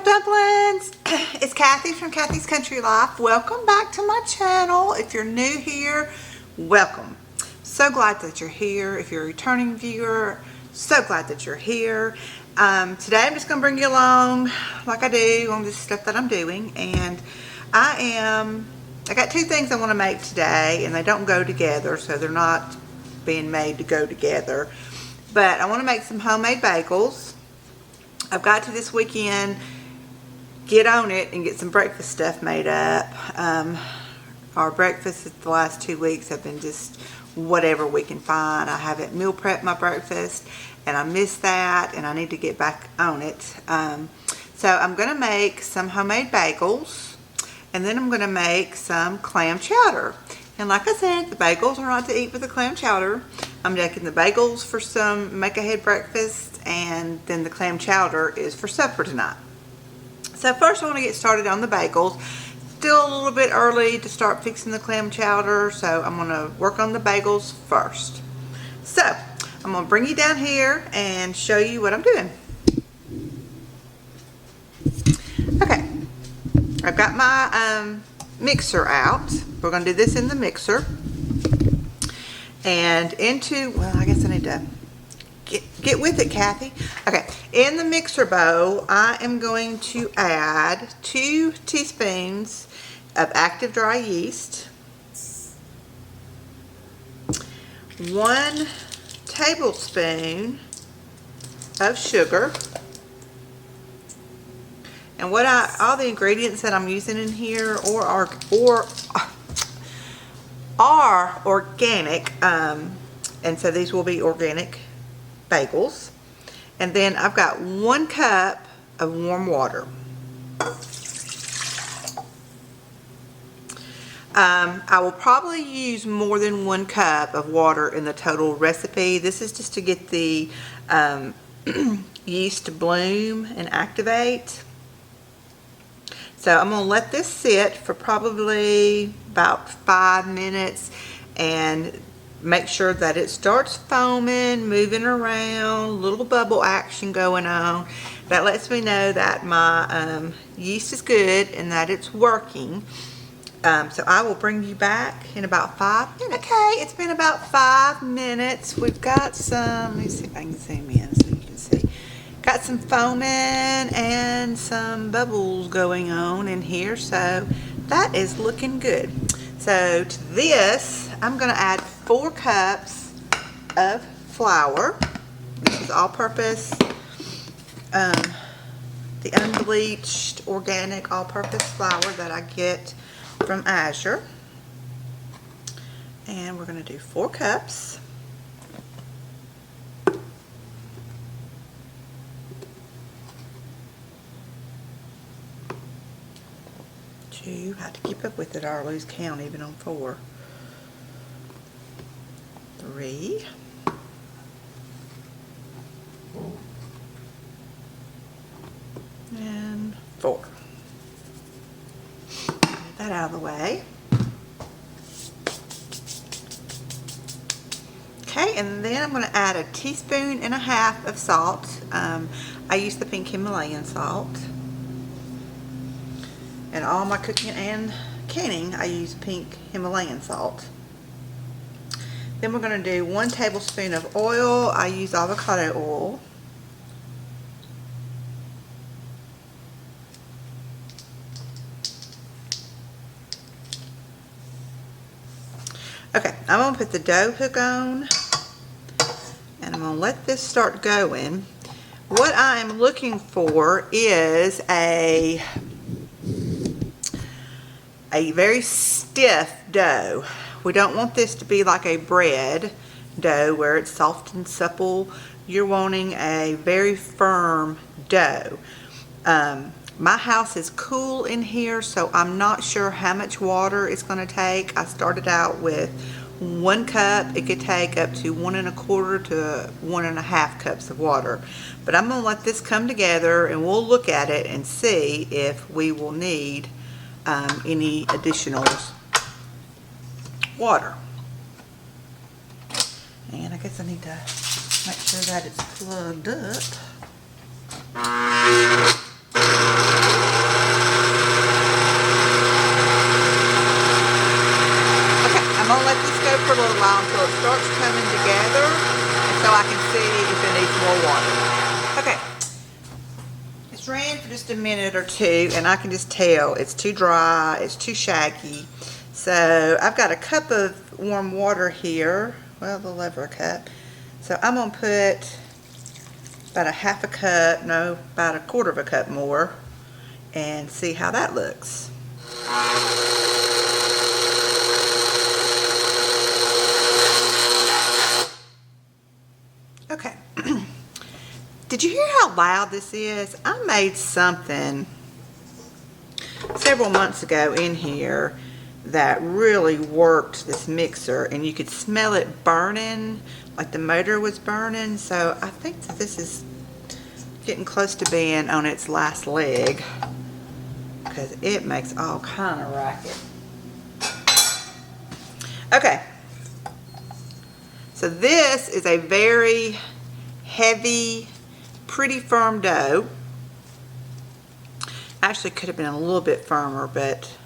Bagel dumplings. It's Kathy from Kathy's Country Life. Welcome back to my channel. If you're new here, welcome. So glad that you're here. If you're a returning viewer, so glad that you're here. Today I'm just going to bring you along like I do on this stuff that I'm doing. And I got two things I want to make today, and they don't go together, so they're not being made to go together. But I want to make some homemade bagels. I've got to this weekend get on it and get some breakfast stuff made up. Our breakfasts the last 2 weeks have been just whatever we can find. I haven't meal prepped my breakfast, and I missed that, and I need to get back on it. So I'm going to make some homemade bagels, and then I'm going to make some clam chowder. And like I said, the bagels are not to eat with the clam chowder. I'm making the bagels for some make-ahead breakfast, and then the clam chowder is for supper tonight. So first I want to get started on the bagels. Still a little bit early to start fixing the clam chowder, so I'm going to work on the bagels first. So I'm going to bring you down here and show you what I'm doing. Okay, I've got my mixer out. We're going to do this in the mixer. And into, well, I guess I need to get with it, Kathy. Okay, in the mixer bowl, I am going to add 2 teaspoons of active dry yeast, 1 tablespoon of sugar, and all the ingredients that I'm using in here are organic, and so these will be organic bagels. And then I've got 1 cup of warm water. I will probably use more than 1 cup of water in the total recipe. This is just to get the yeast to bloom and activate. So I'm going to let this sit for probably about 5 minutes and make sure that it starts foaming, moving around, little bubble action going on. That lets me know that my yeast is good and that it's working. So I will bring you back in about 5 minutes. Okay, it's been about 5 minutes. We've got some, let me see if I can zoom in so you can see. Got some foaming and some bubbles going on in here, so that is looking good. So to this, I'm going to add 4 cups of flour. This is all-purpose, the unbleached, organic, all-purpose flour that I get from Azure. And we're going to do 4 cups. You have to keep up with it or I'll lose count even on 4. 3. And 4. Get that out of the way. Okay, and then I'm going to add 1.5 teaspoons of salt. I use the pink Himalayan salt. And all my cooking and canning, I use pink Himalayan salt. Then we're going to do 1 tablespoon of oil. I use avocado oil. Okay, I'm going to put the dough hook on, and I'm going to let this start going. What I'm looking for is a very stiff dough. We don't want this to be like a bread dough where it's soft and supple. You're wanting a very firm dough. My house is cool in here, so I'm not sure how much water it's going to take. I started out with 1 cup. It could take up to 1 1/4 to 1 1/2 cups of water. But I'm going to let this come together, and we'll look at it and see if we will need any additional water. And I guess I need to make sure that it's plugged up. while until it starts coming together, and so I can see if it needs more water. Okay, it's ran for just a minute or two, and I can just tell it's too dry, it's too shaggy. So I've got a cup of warm water here, well, a little over a cup. So I'm gonna put about a half a cup, no, about a quarter of a cup more, and see how that looks. Okay. Did you hear how loud this is? I made something several months ago in here that really worked this mixer, and you could smell it burning, like the motor was burning. So I think that this is getting close to being on its last leg, because it makes all kind of racket. Okay, so this is a very heavy, pretty firm dough. Actually could have been a little bit firmer, but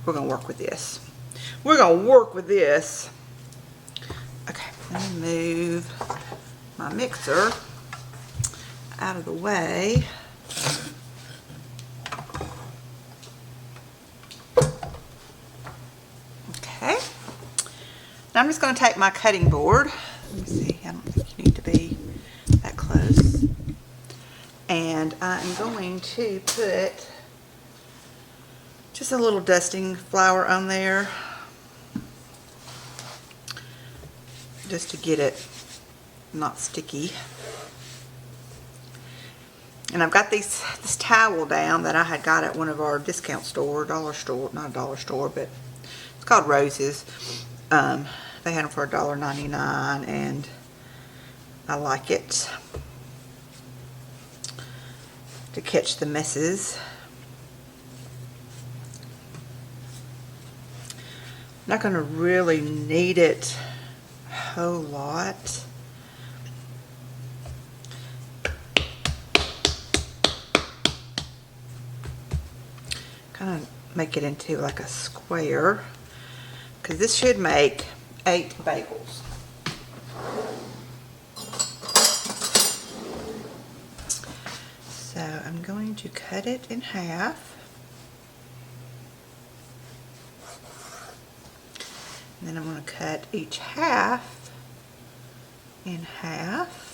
we're gonna work with this. We're gonna work with this. Okay, let me move my mixer out of the way. Okay, now I'm just gonna take my cutting board. Let me see, I don't think you need to be that close. And I'm going to put just a little dusting flour on there, just to get it not sticky. And I've got this towel down that I had got at one of our discount store, dollar store, not a dollar store, but it's called Rose's. They had them for $1.99, and I like it to catch the messes. I'm not going to really knead it a whole lot. Kind of make it into like a square, because this should make 8 bagels. So I'm going to cut it in half. And then I'm going to cut each half in half.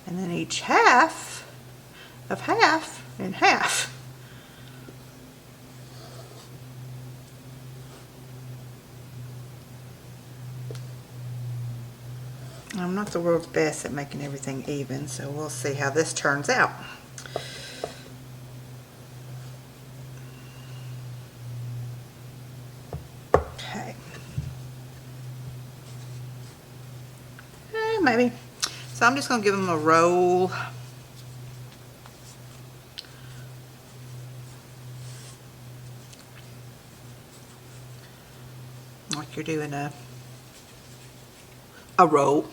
And then each half of half in half. I'm not the world's best at making everything even, so we'll see how this turns out. Okay. Maybe. So I'm just going to give them a roll. Like you're doing a roll.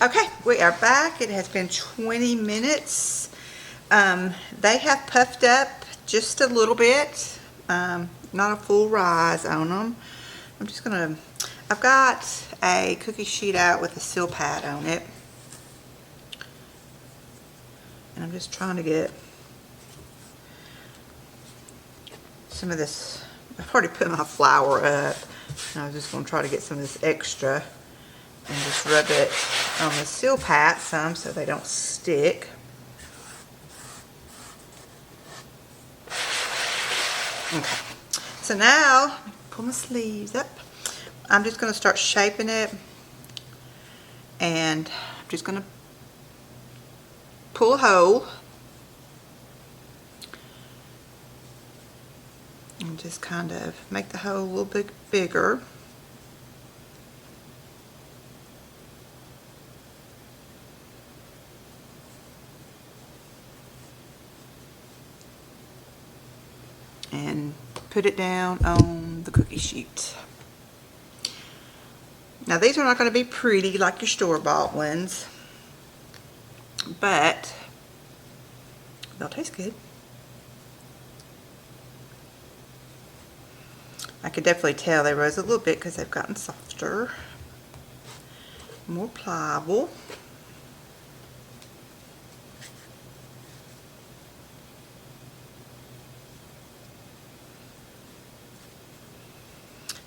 Okay, we are back. It has been 20 minutes. They have puffed up just a little bit, not a full rise on them. I'm just gonna, I've got a cookie sheet out with a seal pad on it, and I'm just trying to get some of this. I've already put my flour up, and I was just gonna try to get some of this extra and just rub it on the seal pad some so they don't stick. Okay, so now pull my sleeves up. I'm just going to start shaping it, and I'm just going to pull a hole. And just kind of make the hole a little bit bigger. And put it down on the cookie sheet. Now these are not going to be pretty like your store-bought ones, but they'll taste good. I could definitely tell they rose a little bit because they've gotten softer, more pliable.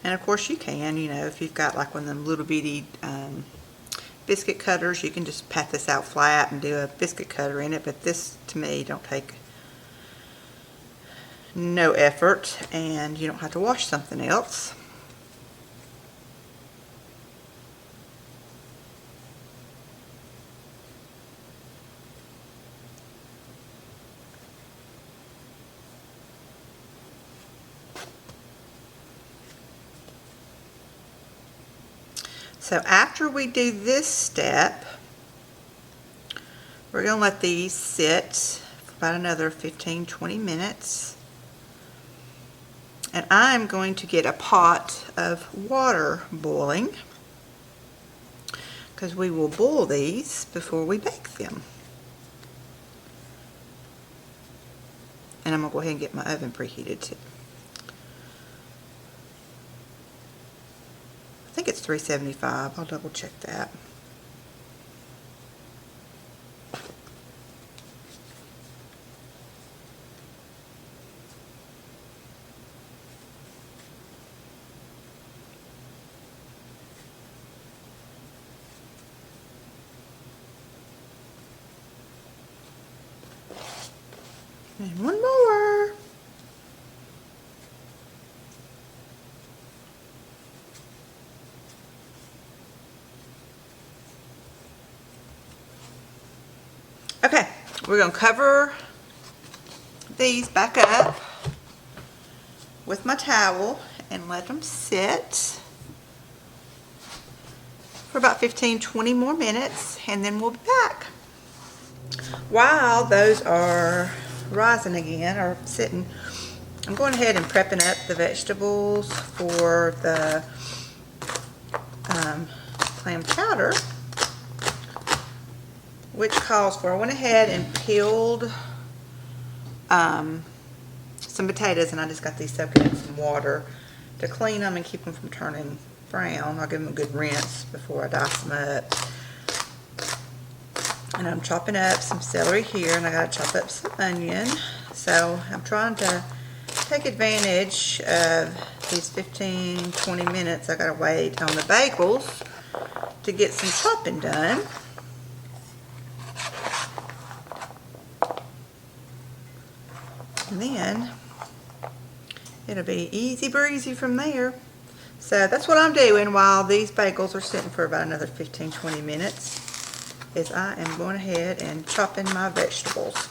And of course you can, you know, if you've got like one of them little bitty biscuit cutters, you can just pat this out flat and do a biscuit cutter in it. But this, to me, don't take no effort, and you don't have to wash something else. So after we do this step, we're going to let these sit for about another 15-20 minutes. And I'm going to get a pot of water boiling, because we will boil these before we bake them. And I'm going to go ahead and get my oven preheated too. I think it's 375. I'll double check that. And one more. Okay, we're going to cover these back up with my towel and let them sit for about 15-20 more minutes, and then we'll be back. While those are rising again, or sitting, I'm going ahead and prepping up the vegetables for the clam chowder, which calls for, I went ahead and peeled some potatoes, and I just got these soaking in some water to clean them and keep them from turning brown. I'll give them a good rinse before I dice them up. And I'm chopping up some celery here, and I got to chop up some onion. So I'm trying to take advantage of these 15-20 minutes I got to wait on the bagels to get some chopping done. And then it'll be easy breezy from there. So that's what I'm doing while these bagels are sitting for about another 15-20 minutes, is I am going ahead and chopping my vegetables.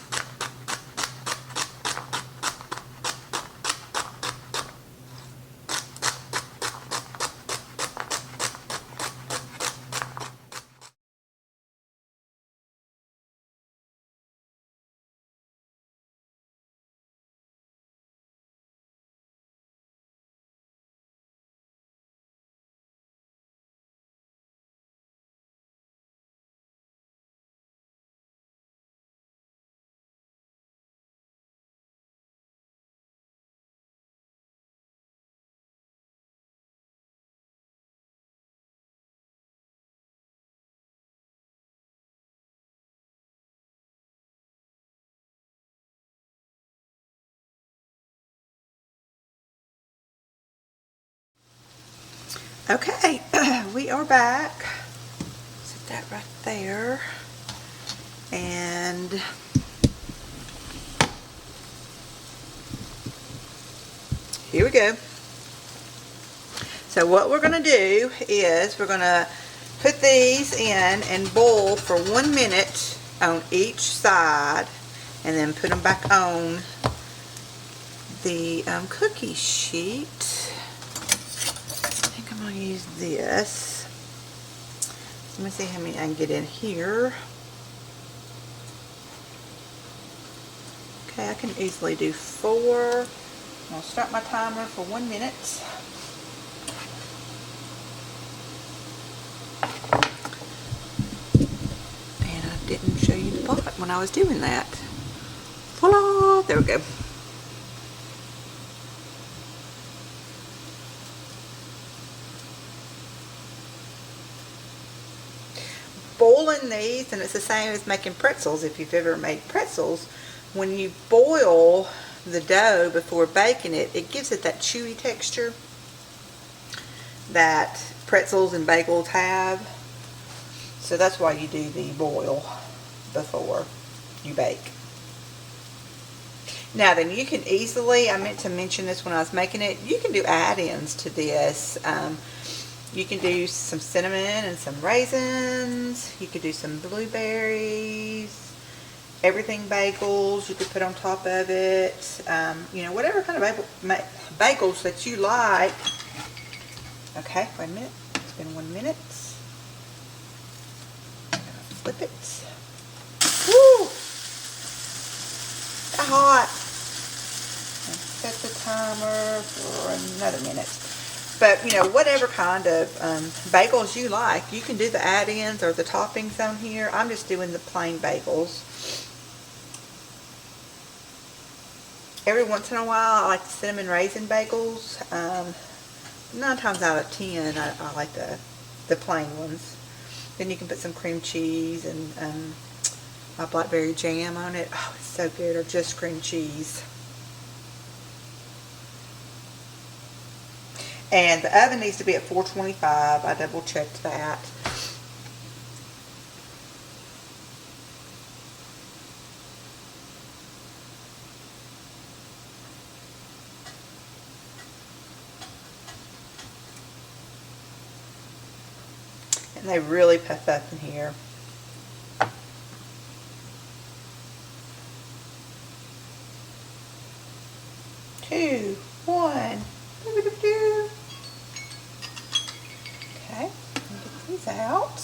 Okay, we are back. Set that right there. And here we go. So what we're going to do is we're going to put these in and boil for 1 minute on each side, and then put them back on the cookie sheet. I think I'm going to use this. Let me see how many I can get in here. Okay, I can easily do 4. I'll start my timer for 1 minute. And I didn't show you the pot when I was doing that. Voila! There we go. Boiling these, and it's the same as making pretzels. If you've ever made pretzels, when you boil the dough before baking it, it gives it that chewy texture that pretzels and bagels have. So that's why you do the boil before you bake. Now then, you can easily, I meant to mention this when I was making it, you can do add-ins to this. You can do some cinnamon and some raisins. You could do some blueberries, everything bagels you could put on top of it. You know, whatever kind of bagels that you like. Okay, wait a minute. It's been 1 minute. Flip it. Woo! Got hot. And set the timer for another minute. But, you know, whatever kind of bagels you like, you can do the add-ins or the toppings on here. I'm just doing the plain bagels. Every once in a while, I like the cinnamon raisin bagels. 9 times out of 10, I like the plain ones. Then you can put some cream cheese and my blackberry jam on it. Oh, it's so good. Or just cream cheese. And the oven needs to be at 425. I double checked that. And they really puff up in here. Two, one. Okay, get these out.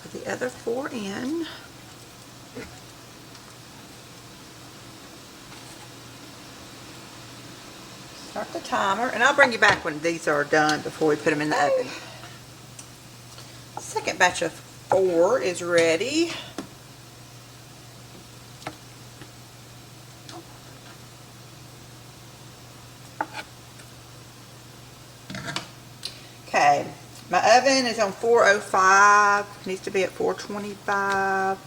Put the other 4 in. Start the timer, and I'll bring you back when these are done before we put them in the oven. Second batch of 4 is ready. Okay, my oven is on 405. It needs to be at 425.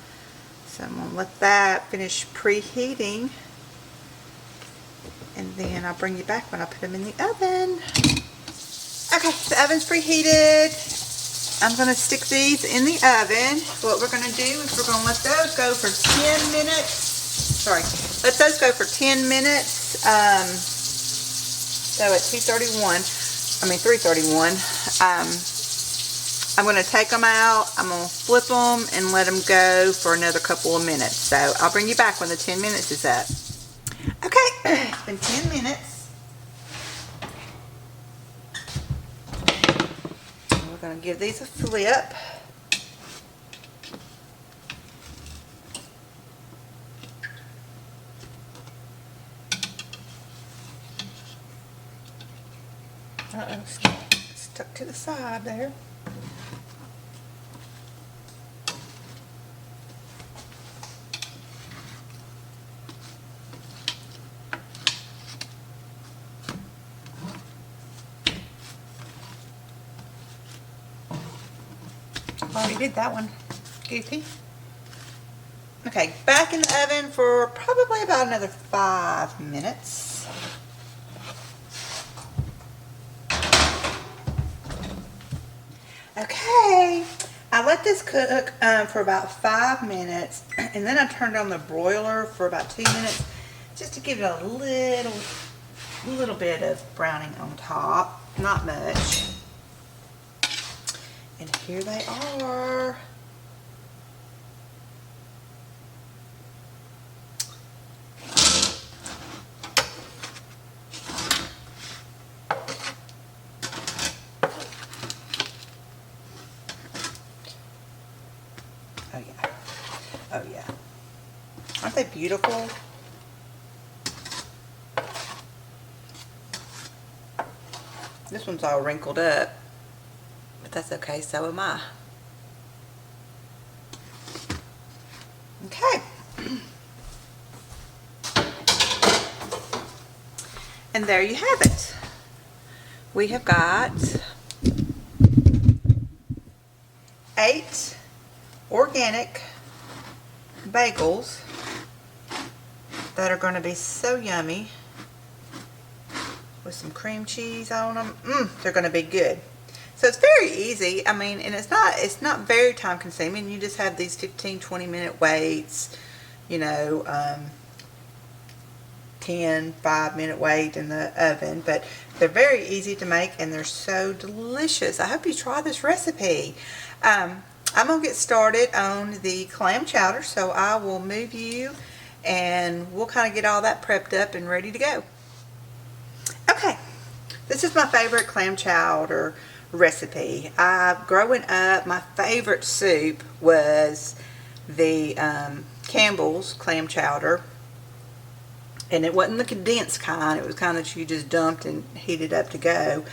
So I'm going to let that finish preheating. And then I'll bring you back when I put them in the oven. Okay, the oven's preheated. I'm going to stick these in the oven. So what we're going to do is we're going to let those go for 10 minutes. Sorry, let those go for 10 minutes. So at 331. I'm going to take them out. I'm going to flip them and let them go for another couple of minutes. So I'll bring you back when the 10 minutes is up. Okay, it's been 10 minutes. We're going to give these a flip. Uh-oh, stuck to the side there. Already did that one. Goofy. Okay, back in the oven for probably about another 5 minutes. Okay, I let this cook for about 5 minutes, and then I turned on the broiler for about 2 minutes just to give it a little A little bit of browning on top, not much. And here they are. Oh yeah. Oh yeah. Aren't they beautiful? This one's all wrinkled up, but that's okay, so am I. Okay. And there you have it. We have got 8 organic bagels that are going to be so yummy with some cream cheese on them. They're going to be good. So it's very easy. I mean, and it's not very time consuming. You just have these 15-20 minute waits, you know, 5-minute wait in the oven, but they're very easy to make and they're so delicious. I hope you try this recipe. I'm gonna get started on the clam chowder, so I will move you and we'll kind of get all that prepped up and ready to go. Okay, this is my favorite clam chowder recipe. Growing up, my favorite soup was the Campbell's clam chowder, and it wasn't the condensed kind. It was kind that you just dumped and heated up to go.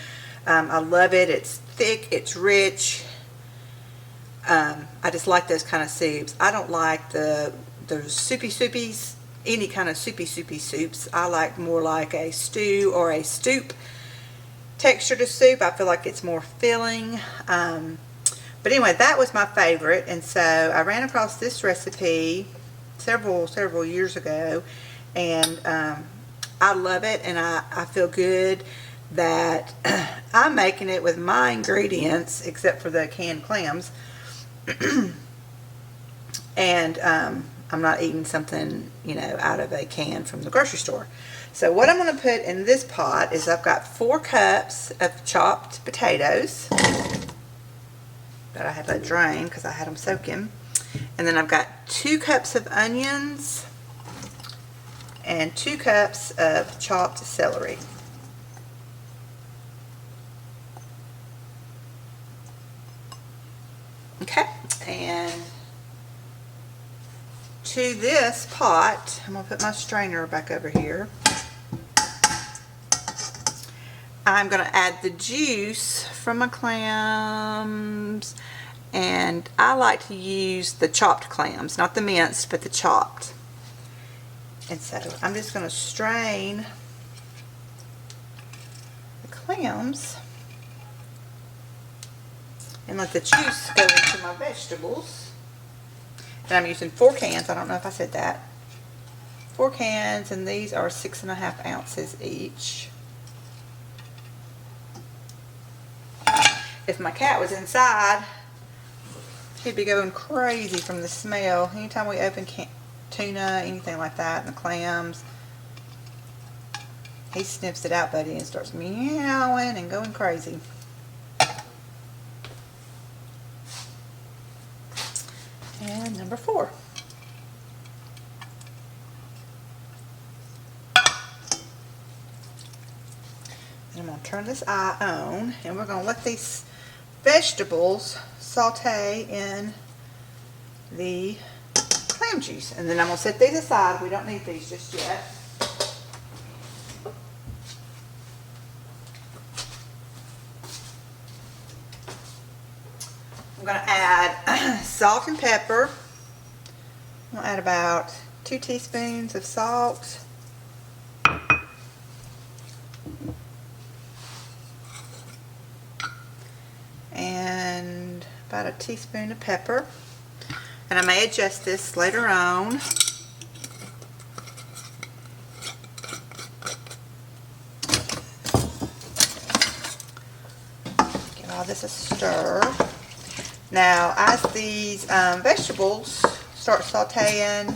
I love it. It's thick, it's rich. I just like those kind of soups. I don't like those soupies, any kind of soupy soups. I like more like a stew or a soup texture to soup. I feel like it's more filling. But anyway, that was my favorite, and so I ran across this recipe several years ago, and I love it, and I feel good that I'm making it with my ingredients except for the canned clams. And I'm not eating something, you know, out of a can from the grocery store. So what I'm going to put in this pot is I've got 4 cups of chopped potatoes that I had let drain because I had them soaking. And then I've got 2 cups of onions and 2 cups of chopped celery. Okay, and to this pot, I'm going to put my strainer back over here. I'm going to add the juice from my clams, and I like to use the chopped clams, not the minced, but the chopped. And so I'm just going to strain the clams and let the juice go into my vegetables. And I'm using 4 cans. I don't know if I said that. 4 cans, and these are 6.5 ounces each. If my cat was inside, he'd be going crazy from the smell. Anytime we open tuna, anything like that, and the clams, he sniffs it out, buddy, and starts meowing and going crazy. And number 4. And I'm going to turn this eye on, and we're going to let these vegetables saute in the clam juice. And then I'm going to set these aside. We don't need these just yet. I'm going to add salt and pepper. I'm going to add about 2 teaspoons of salt. And about a teaspoon of pepper. And I may adjust this later on. Give all this a stir. Now, as these vegetables start sauteing,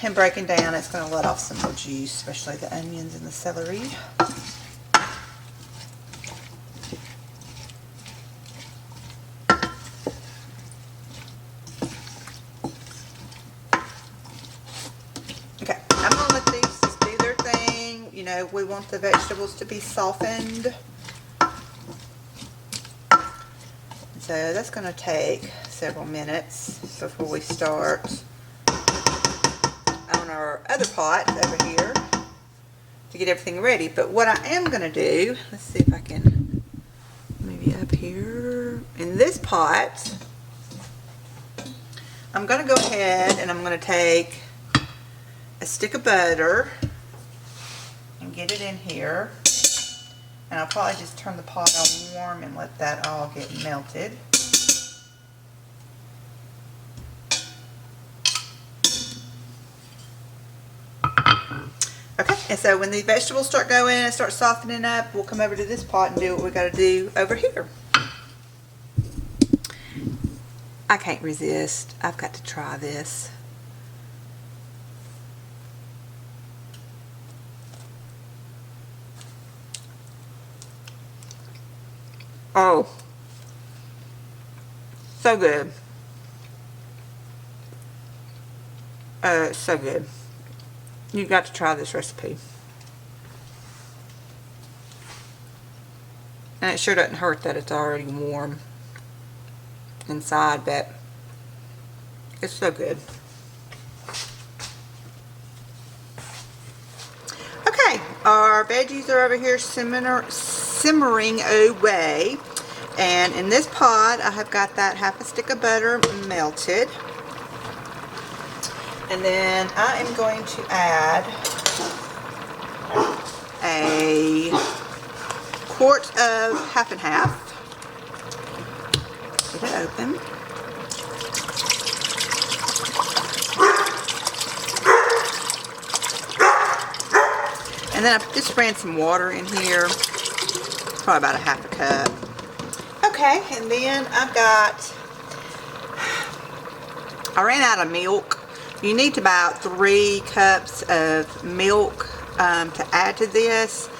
him breaking down, it's going to let off some more juice, especially the onions and the celery. Okay, I'm going to let these just do their thing. You know, we want the vegetables to be softened. So that's going to take several minutes before we start on our other pot over here to get everything ready. But what I am going to do, let's see if I can, maybe up here in this pot, I'm going to go ahead and I'm going to take a stick of butter and get it in here. And I'll probably just turn the pot on warm and let that all get melted. Okay, and so when the vegetables start going and start softening up, we'll come over to this pot and do what we got to do over here. I can't resist. I've got to try this. Oh, so good. So good. You've got to try this recipe. And it sure doesn't hurt that it's already warm inside, but it's so good. Okay, our veggies are over here simmering away, and in this pot I have got that half a stick of butter melted, and then I am going to add a quart of half and half. Get it open. And then I just ran some water in here, probably about a half a cup. Okay, and then I ran out of milk. You need about 3 cups of milk to add to this.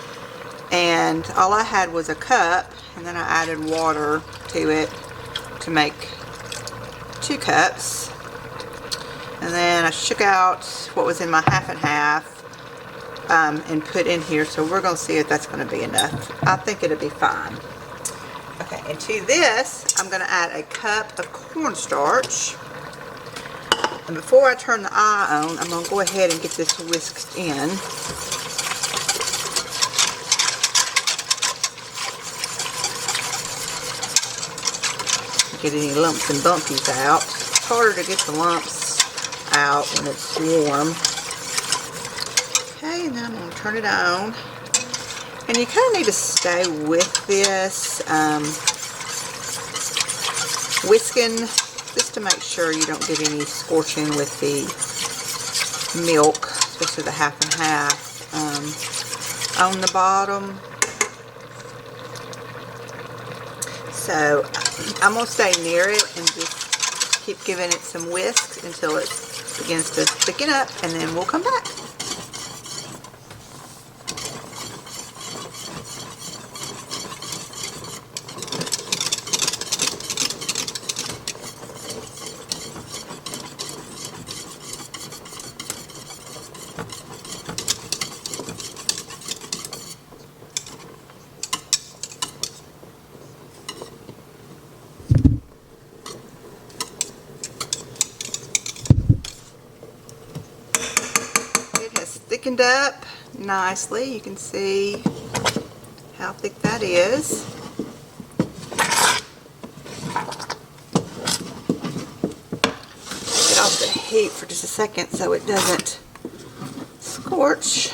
And all I had was a cup, and then I added water to it to make 2 cups. And then I shook out what was in my half and half. And put in here, so we're going to see if that's going to be enough. I think it'll be fine. Okay, and to this, I'm going to add a cup of cornstarch. And before I turn the eye on, I'm going to go ahead and get this whisked in. Get any lumps and bumpies out. It's harder to get the lumps out when it's warm. Okay, and then I'm going to turn it on. And you kind of need to stay with this, whisking, just to make sure you don't get any scorching with the milk, especially the half and half on the bottom. So I'm going to stay near it and just keep giving it some whisks until it begins to thicken up, and then we'll come back. Thickened up nicely. You can see how thick that is. Get off the heat for just a second so it doesn't scorch.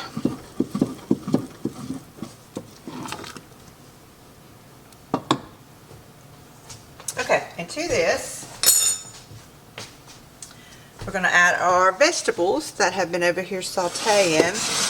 Okay, and to this, we're going to add our vegetables that have been over here sauteing.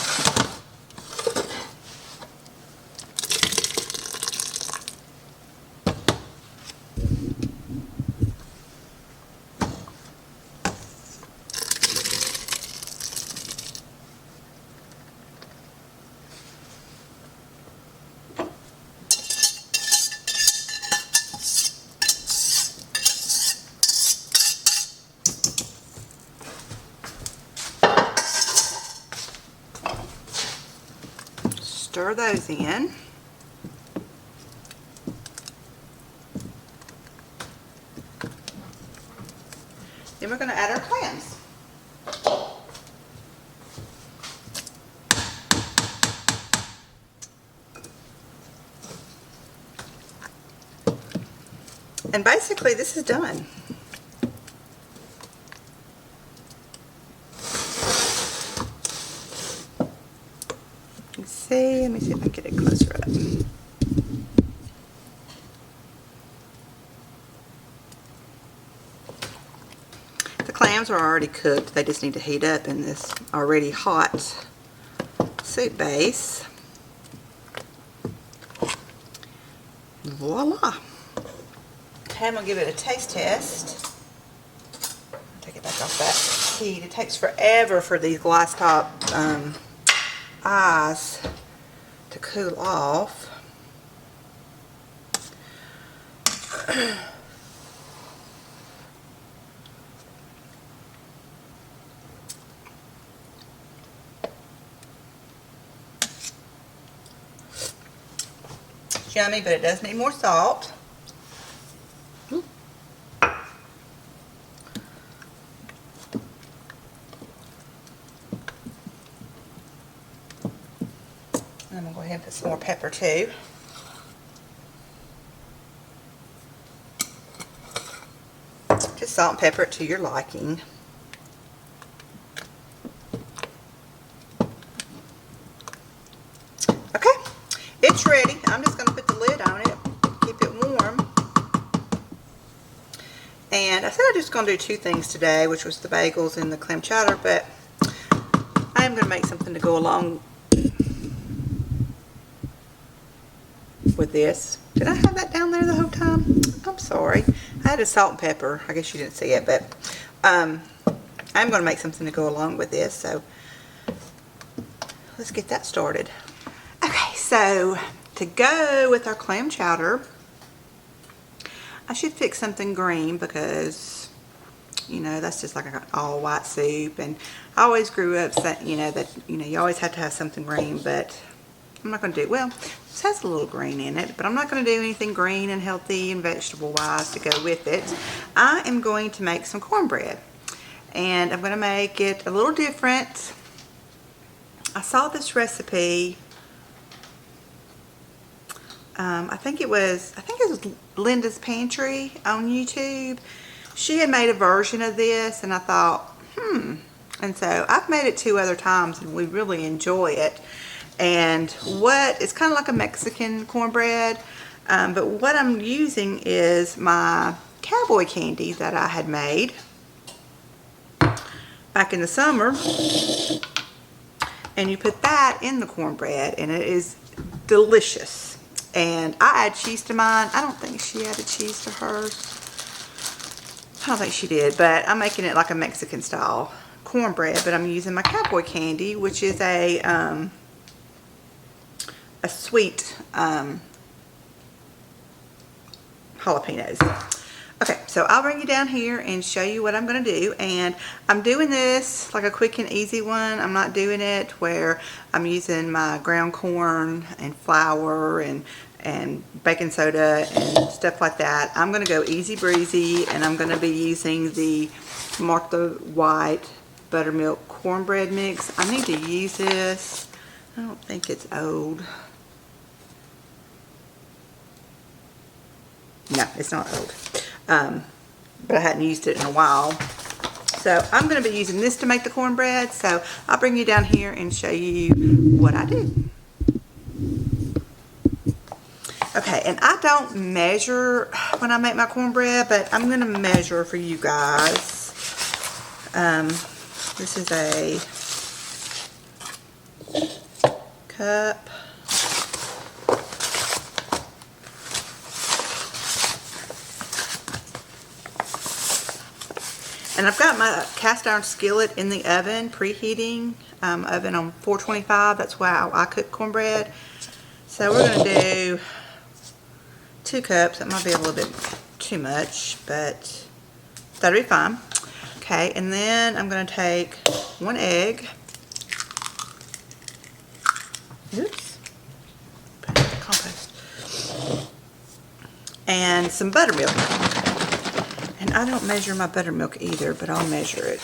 stir those in. Then we're going to add our clams. And basically this is done. Let's see, let me see if I can get it closer up. The clams are already cooked. They just need to heat up in this already hot soup base. Voila. Okay, I'm going to give it a taste test. Take it back off that heat. It takes forever for these glass top eyes to cool off. It's yummy, but it does need more salt. I'm going to go ahead and put some more pepper too. Just salt and pepper it to your liking. Okay, it's ready. I'm just going to put the lid on it, keep it warm. And I said I was just going to do two things today, which was the bagels and the clam chowder, but I'm going to make something to go along with this. Did I have that down there the whole time? I'm sorry. I had a salt and pepper. I guess you didn't see it, but I'm going to make something to go along with this, so let's get that started. Okay, so to go with our clam chowder, I should fix something green because, you know, that's just like an all white soup, and I always grew up saying, you always have to have something green, but I'm not going to do, well, this has a little green in it, but I'm not going to do anything green and healthy and vegetable wise to go with it. I am going to make some cornbread, and I'm going to make it a little different. I saw this recipe, I think it was Linda's Pantry on YouTube. She had made a version of this, and I thought, and so I've made it 2 other times, and we really enjoy it. And it's kind of like a Mexican cornbread, but what I'm using is my cowboy candy that I had made back in the summer, and you put that in the cornbread, and it is delicious. And I add cheese to mine. I don't think she added cheese to hers. I don't think she did, but I'm making it like a Mexican style cornbread, but I'm using my cowboy candy, which is a sweet jalapenos. Okay, so I'll bring you down here and show you what I'm going to do, and I'm doing this like a quick and easy one. I'm not doing it where I'm using my ground corn and flour and baking soda and stuff like that. I'm going to go easy breezy, and I'm going to be using the Martha White buttermilk cornbread mix. I need to use this. I don't think it's old. No, it's not old. But I hadn't used it in a while. So I'm going to be using this to make the cornbread. So I'll bring you down here and show you what I do. Okay, and I don't measure when I make my cornbread, but I'm going to measure for you guys. This is a cup. And I've got my cast iron skillet in the oven, preheating, oven on 425. That's why I cook cornbread. So we're going to do 2 cups. That might be a little bit too much, but that'll be fine. Okay, and then I'm going to take 1 egg. Oops. and some buttermilk. And I don't measure my buttermilk either, but I'll measure it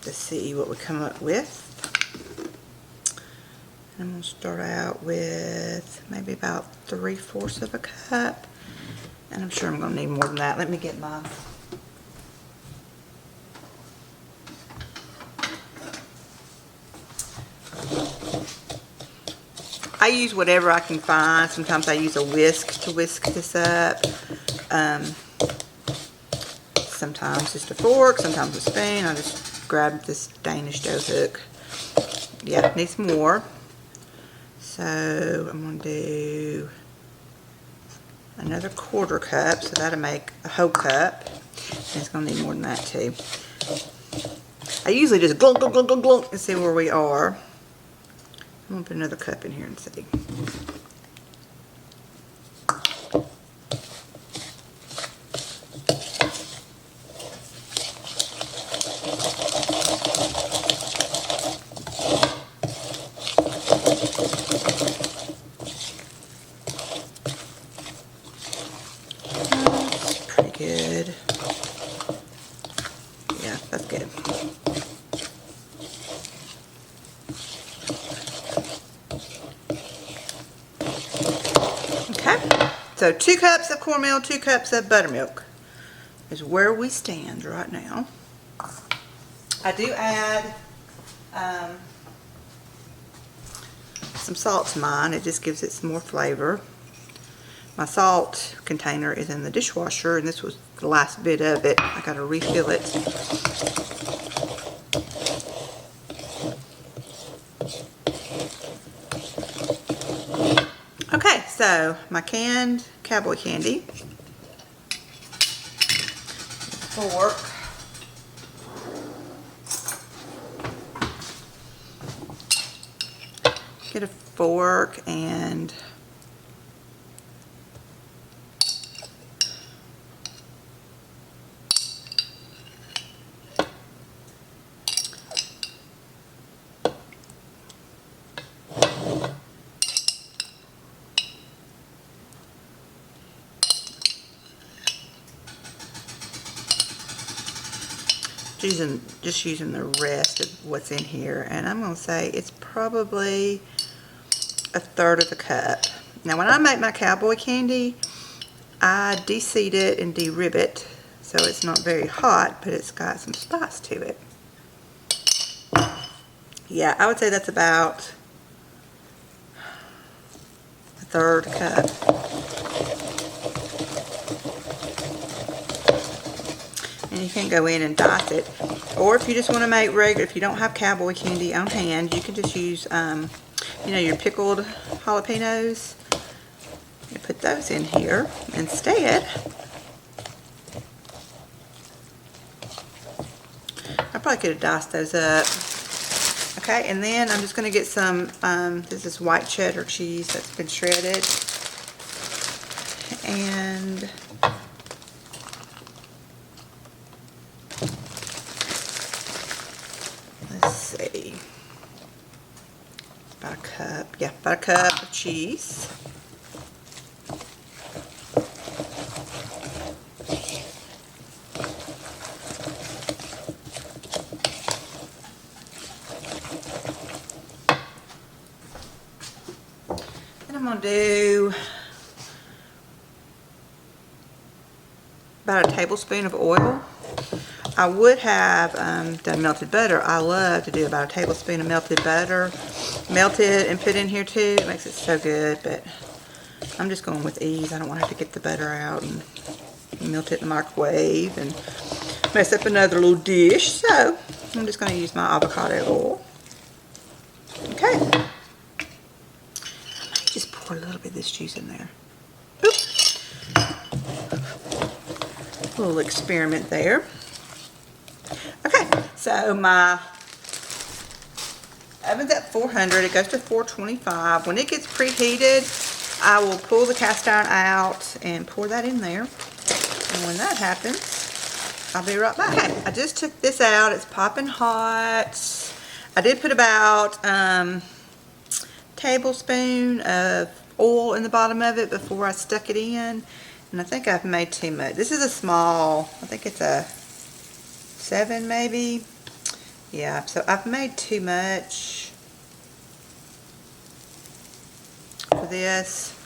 to see what we come up with. I'm going to start out with maybe about 3/4 of a cup. And I'm sure I'm going to need more than that. Let me get my... I use whatever I can find. Sometimes I use a whisk to whisk this up. Sometimes just a fork, sometimes a spoon. I just grab this Danish dough hook. Yeah, needs more. So I'm going to do another 1/4 cup, so that'll make a whole cup. And it's going to need more than that too. I usually just glunk, glunk, glunk, glunk, glunk and see where we are. I'm going to put another cup in here and see. That's pretty good. Yeah, that's good. So 2 cups of cornmeal, 2 cups of buttermilk is where we stand right now. I do add some salt to mine. It just gives it some more flavor. My salt container is in the dishwasher, and this was the last bit of it. I got to refill it. Okay, so my canned cowboy candy, fork, get a fork and just using the rest of what's in here, and I'm going to say it's probably 1/3 of a cup. Now when I make my cowboy candy, I de-seed it and de-rib it so it's not very hot, but it's got some spice to it. Yeah, I would say that's about 1/3 cup. And you can go in and dice it, or if you just want to make regular, if you don't have cowboy candy on hand, you can just use you know, your pickled jalapenos. You put those in here instead. I probably could have diced those up. Okay, and then I'm just going to get some this is white cheddar cheese that's been shredded, and let's see, about a cup, yeah, about a cup of cheese. And I'm going to do about a tablespoon of oil. I would have done melted butter. I love to do about a tablespoon of melted butter. Melt it and put in here too. It makes it so good, but I'm just going with ease. I don't want to have to get the butter out and melt it in the microwave and mess up another little dish. So I'm just going to use my avocado oil. Okay. I might just pour a little bit of this juice in there. Oops. A little experiment there. Okay, so my oven's at 400. It goes to 425. When it gets preheated, I will pull the cast iron out and pour that in there. And when that happens, I'll be right back. Okay, I just took this out. It's popping hot. I did put about tablespoon of oil in the bottom of it before I stuck it in. And I think I've made too much. This is a small, I think it's a 7 maybe. Yeah, so I've made too much for this.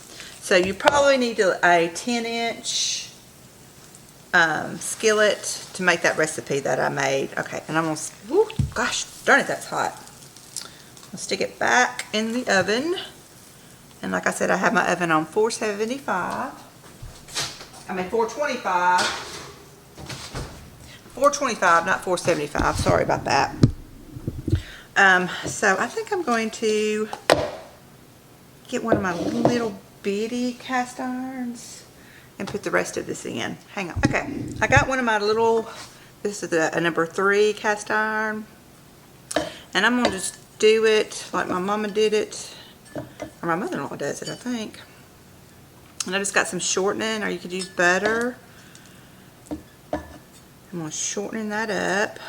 So you probably need a 10-inch skillet to make that recipe that I made. Okay, and I'm gonna, whoo, gosh darn it, that's hot. I'll stick it back in the oven. And like I said, I have my oven on 475. I mean 425. 425, not 475. Sorry about that. So I think I'm going to get one of my little bitty cast irons and put the rest of this in. Hang on. Okay, I got one of my little, this is a number 3 cast iron. And I'm going to just do it like my mama did it. Or my mother-in-law does it, I think. And I just got some shortening, or you could use butter. I'm going to shorten that up.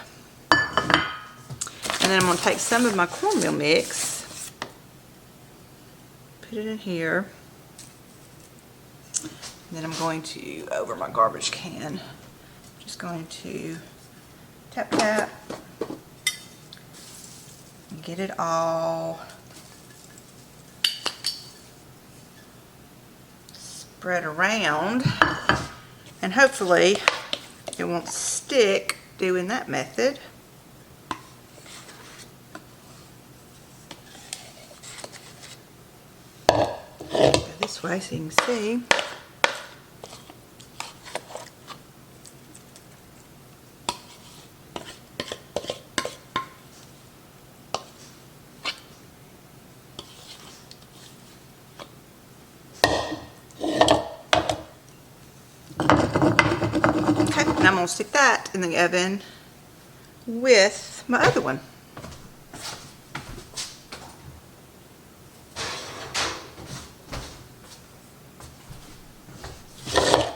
And then I'm going to take some of my cornmeal mix, put it in here. And then I'm going to, over my garbage can, just going to tap tap and get it all spread around, and hopefully it won't stick doing that method. Go this way so you can see. I'm going to stick that in the oven with my other one.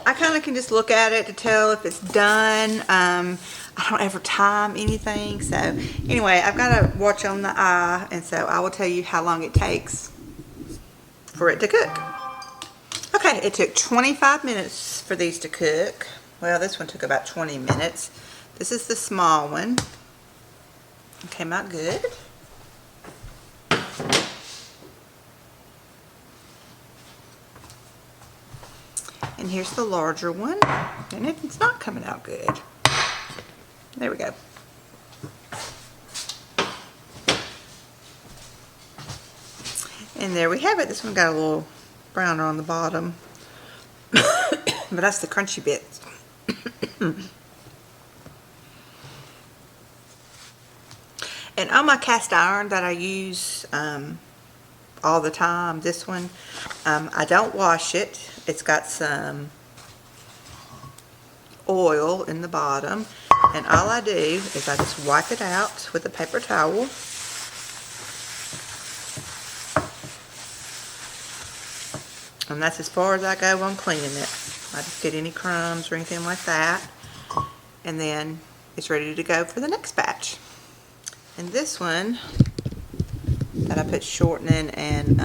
I kind of can just look at it to tell if it's done. I don't ever time anything. So anyway, I've got to watch on the eye, and so I will tell you how long it takes for it to cook. Okay, it took 25 minutes for these to cook. Well, this one took about 20 minutes. This is the small one. It came out good. And here's the larger one. And it's not coming out good. There we go. And there we have it. This one got a little browner on the bottom. But that's the crunchy bits. And on my cast iron that I use all the time, this one, I don't wash it. It's got some oil in the bottom, and all I do is I just wipe it out with a paper towel. And that's as far as I go on cleaning it. I just get any crumbs or anything like that, and then it's ready to go for the next batch. And this one that I put shortening and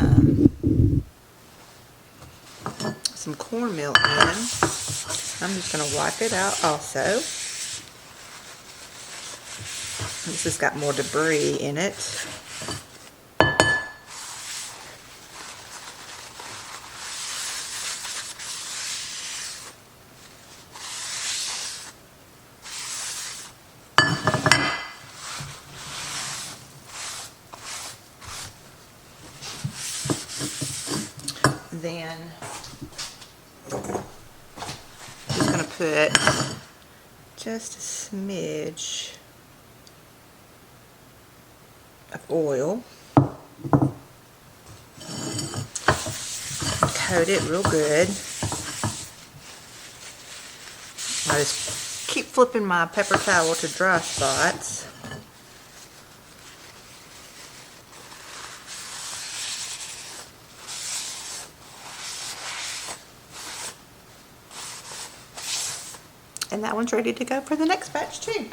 some cornmeal in, I'm just going to wipe it out also. This has got more debris in it. Then I'm just going to put just a smidge of oil, coat it real good. I just keep flipping my paper towel to dry spots. And that one's ready to go for the next batch too.